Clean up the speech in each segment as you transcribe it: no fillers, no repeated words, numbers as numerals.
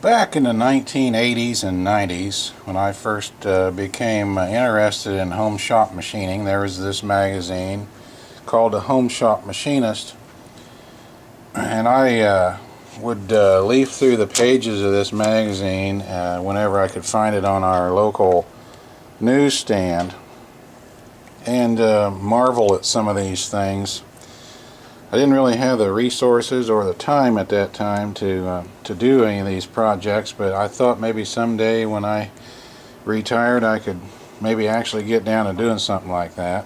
Back in the 1980s and 90s, when I first became interested in home shop machining, there was this magazine called The Home Shop Machinist, and I would leaf through the pages of this magazine whenever I could find it on our local newsstand, and marvel at some of these things. I didn't really have the resources or the time at that time to do any of these projects, but I thought maybe someday when I retired I could maybe actually get down to doing something like that.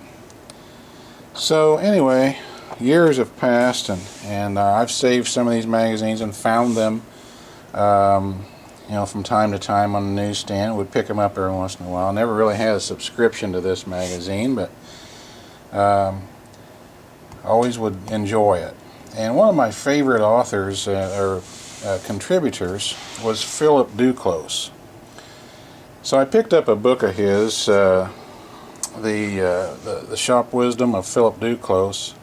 So anyway, years have passed, and I've saved some of these magazines and found them from time to time on the newsstand. Would pick them up every once in a while. Never really had a subscription to this magazine, but always would enjoy it. And one of my favorite authors or contributors was Philip Duclos. So I picked up a book of his, the Shop Wisdom of Philip Duclos,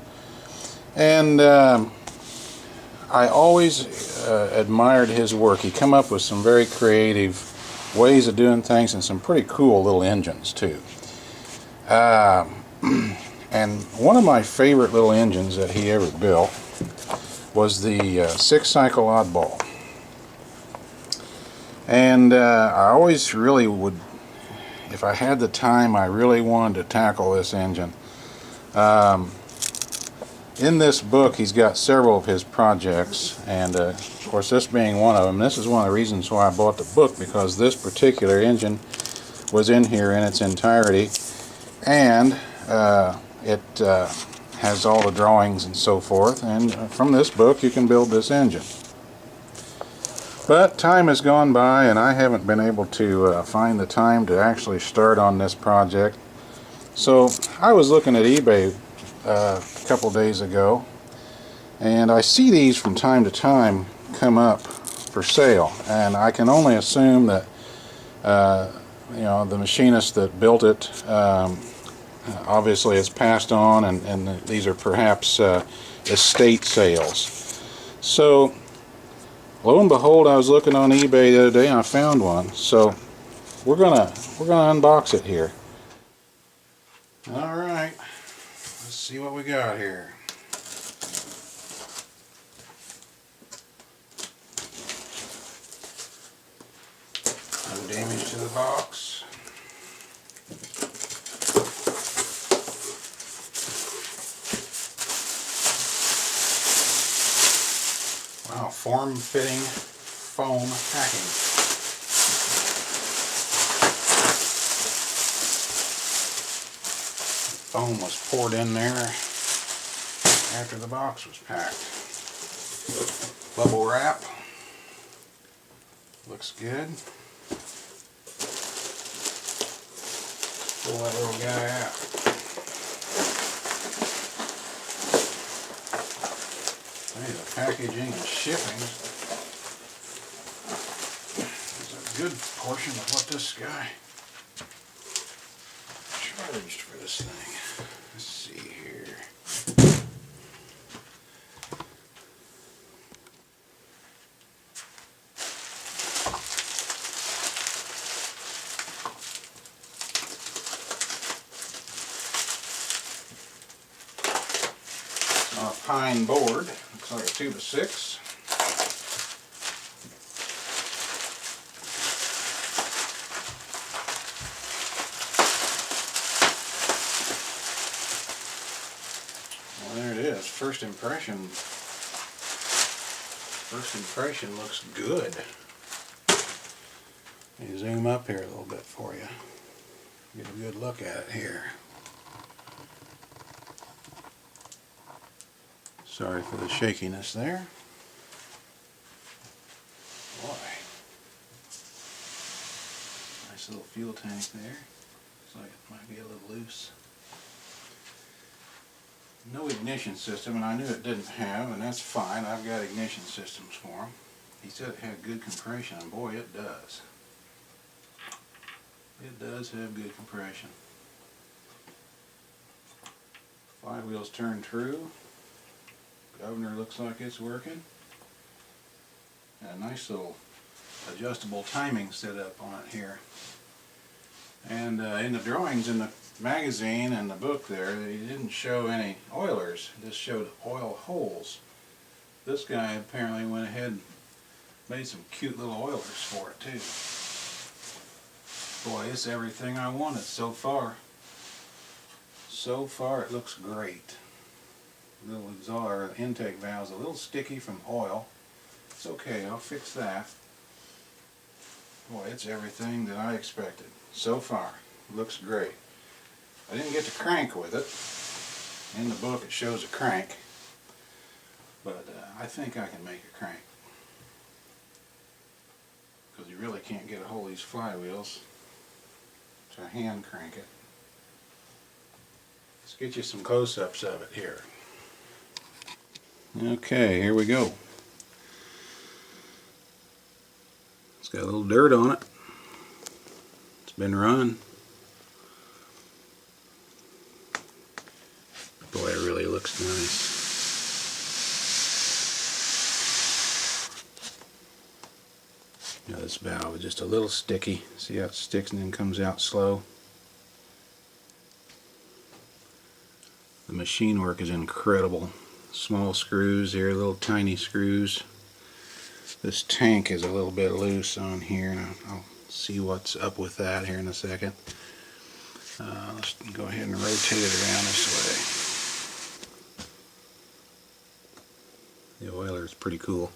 and I always admired his work. He come up with some very creative ways of doing things and some pretty cool little engines too. And one of my favorite little engines that he ever built was the Cycle Oddball. And I always really would, if I had the time, I really wanted to tackle this engine. In this book he's got several of his projects, and of course this being one of them. This is one of the reasons why I bought the book, because this particular engine was in here in its entirety, and it has all the drawings and so forth, and from this book you can build this engine. But time has gone by and I haven't been able to find the time to actually start on this project. So I was looking at eBay a couple days ago, and I see these from time to time come up for sale, and I can only assume that the machinist that built it obviously it's passed on, and these are perhaps estate sales. So lo and behold, I was looking on eBay the other day and I found one. So we're gonna unbox it here. All right, let's see what we got here. No damage to the box. Wow, form-fitting foam packing. Foam was poured in there after the box was packed. Bubble wrap. Looks good. Pull that little guy out. The packaging and shipping is a good portion of what this guy charged for this thing. Let's see here. It's on a pine board. Looks like a 2x6. Well, there it is. First impression looks good. Let me zoom up here a little bit for you. Get a good look at it here. Sorry for the shakiness there. Boy. Nice little fuel tank there. Looks like it might be a little loose. No ignition system, and I knew it didn't have, and that's fine. I've got ignition systems for them. He said it had good compression, and boy, it does. It does have good compression. Flywheels turn true. Governor looks like it's working. And a nice little adjustable timing set up on it here. And in the drawings in the magazine and the book there, they didn't show any oilers, it just showed oil holes. This guy apparently went ahead and made some cute little oilers for it too. Boy, it's everything I wanted so far. So far it looks great. Little exhaust or intake valve's a little sticky from oil. It's okay, I'll fix that. Boy, it's everything that I expected. So far, looks great. I didn't get to crank with it. In the book it shows a crank, but I think I can make a crank. Because you really can't get a hold of these flywheels to hand crank it. Let's get you some close-ups of it here. Okay, here we go. It's got a little dirt on it. It's been run. Boy, it really looks nice. Now this valve is just a little sticky. See how it sticks and then comes out slow? The machine work is incredible. Small screws here, little tiny screws. This tank is a little bit loose on here, and I'll see what's up with that here in a second. Let's go ahead and rotate it around this way. The oiler is pretty cool.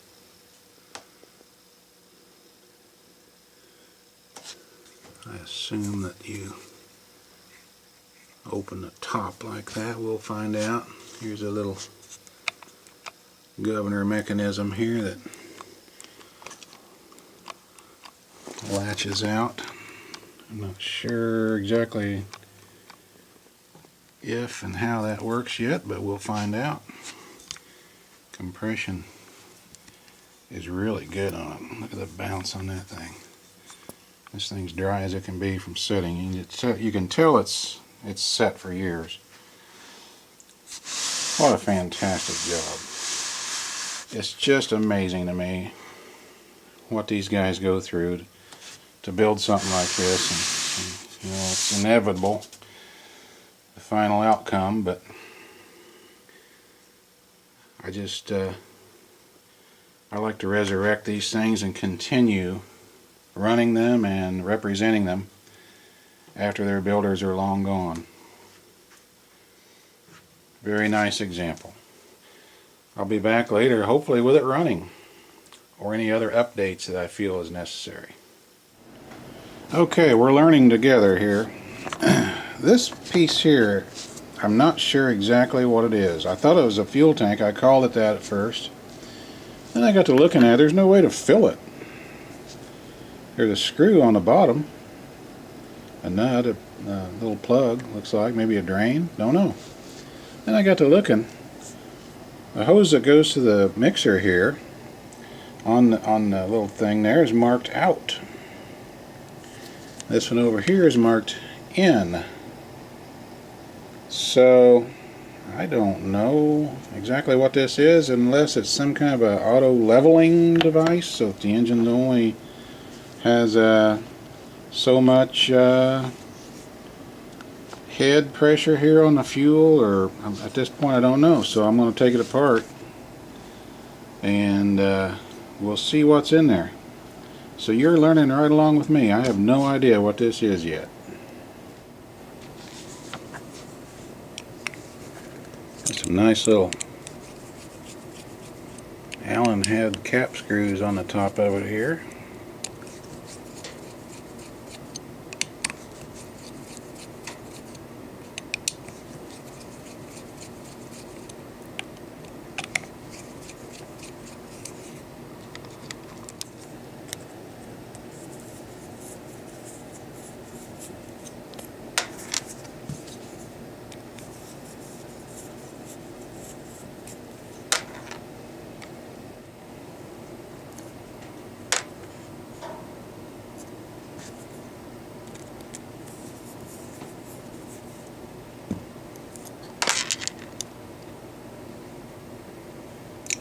I assume that you open the top like that. We'll find out. Here's a little governor mechanism here that latches out. I'm not sure exactly if and how that works yet, but we'll find out. Compression is really good on it. Look at the bounce on that thing. This thing's dry as it can be from sitting. You can tell it's set for years. What a fantastic job. It's just amazing to me what these guys go through to build something like this. And, you know, it's inevitable, the final outcome, but I like to resurrect these things and continue running them and representing them after their builders are long gone. Very nice example. I'll be back later, hopefully with it running, or any other updates that I feel is necessary. Okay, we're learning together here. This piece here, I'm not sure exactly what it is. I thought it was a fuel tank. I called it that at first. Then I got to looking at it. There's no way to fill it. There's a screw on the bottom, a nut, a little plug, looks like, maybe a drain, don't know. Then I got to looking. The hose that goes to the mixer here on the little thing there is marked out. This one over here is marked in. So I don't know exactly what this is unless it's some kind of a auto leveling device, so if the engine only has so much head pressure here on the fuel, or at this point I don't know, so I'm going to take it apart and we'll see what's in there. So you're learning right along with me. I have no idea what this is yet. Some nice little Allen head cap screws on the top of it here.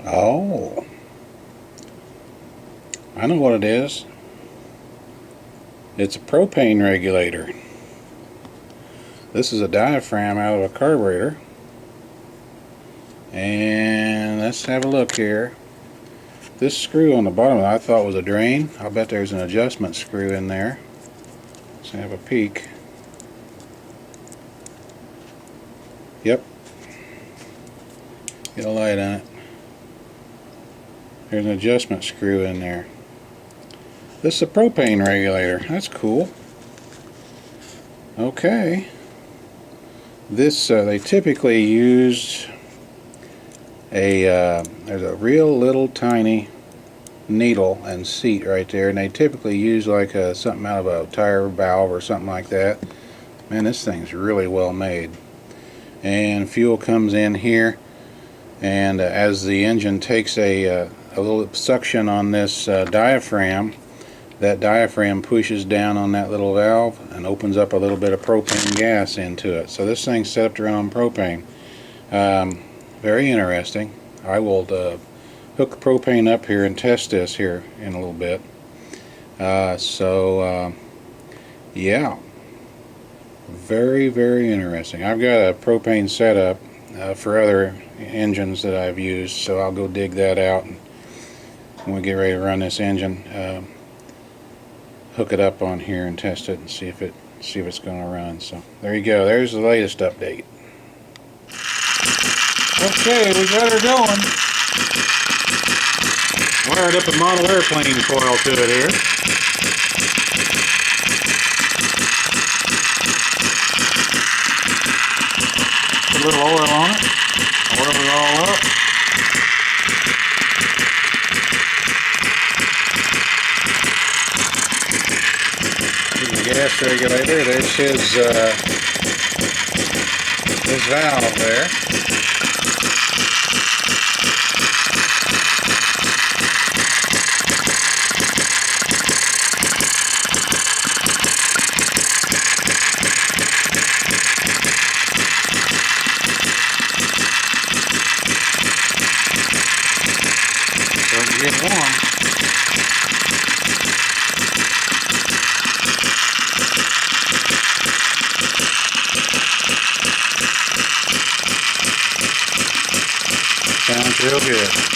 Oh, I know what it is. It's a propane regulator. This is a diaphragm out of a carburetor. And let's have a look here. This screw on the bottom I thought was a drain. I'll bet there's an adjustment screw in there. Let's have a peek. Yep. Get a light on it. There's an adjustment screw in there. This is a propane regulator. That's cool. Okay. This they typically use there's a real little tiny needle and seat right there, and they typically use like something out of a tire valve or something like that. Man, this thing's really well made. And fuel comes in here, and as the engine takes a little suction on this diaphragm, that diaphragm pushes down on that little valve and opens up a little bit of propane gas into it. So this thing's set up to run on propane. Very interesting. I will hook the propane up here and test this here in a little bit. Yeah, very, very interesting. I've got a propane setup for other engines that I've used, so I'll go dig that out, and when we get ready to run this engine, hook it up on here and test it and see if it's going to run. So there you go. There's the latest update. Okay, we got her going. Wired up a model airplane coil to it here. Put a little oil on it. Oil it all up. The gas regulator. There's his valve there. Starting to get warm. Sounds real good.